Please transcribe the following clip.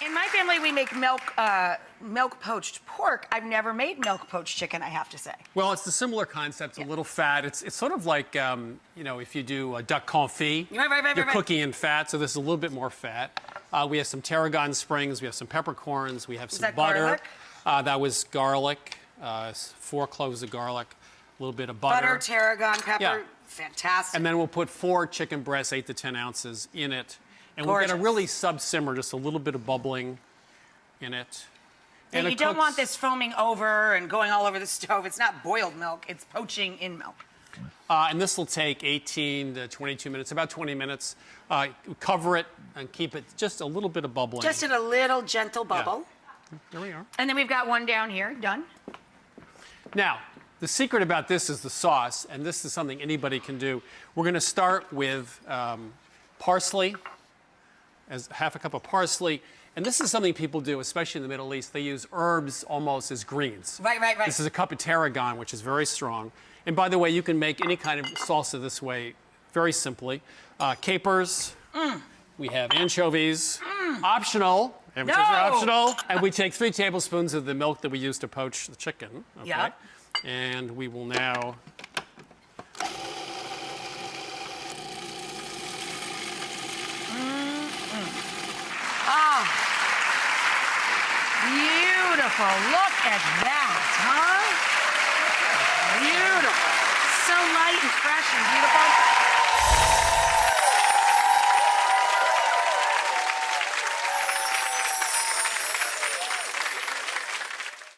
in my family, we make milk poached pork. I've never made milk poached chicken, I have to say. Well, it's a similar concept, a little fat. It's sort of like, you know, if you do a duck confit, you're cooking in fat, so this is a little bit more fat. We have some tarragon springs, we have some peppercorns, we have some butter. Garlic? That was garlic, 4 cloves of garlic, a little bit of butter. Butter, tarragon, pepper, Yeah. fantastic. And then we'll put 4 chicken breasts, 8 to 10 ounces in it. And we're going to really sub-simmer, just a little bit of bubbling in it. And you don't want this foaming over and going all over the stove. It's not boiled milk, it's poaching in milk. And this will take 18 to 22 minutes, about 20 minutes. Cover it and keep it just a little bit of bubbling. Just in a little gentle bubble. Yeah. There we are. And then we've got one down here, done. Now, the secret about this is the sauce, and this is something anybody can do. We're going to start with parsley, as half a cup of parsley. And this is something people do, especially in the Middle East. They use herbs almost as greens. Right. This is a cup of tarragon, which is very strong. And by the way, you can make any kind of salsa this way very simply. Capers. We have anchovies. Optional. Everything's optional. And we take 3 tablespoons of the milk that we use to poach the chicken. Okay? Yeah. And we will now... Beautiful. Look at that, huh? Beautiful. So light and fresh and beautiful.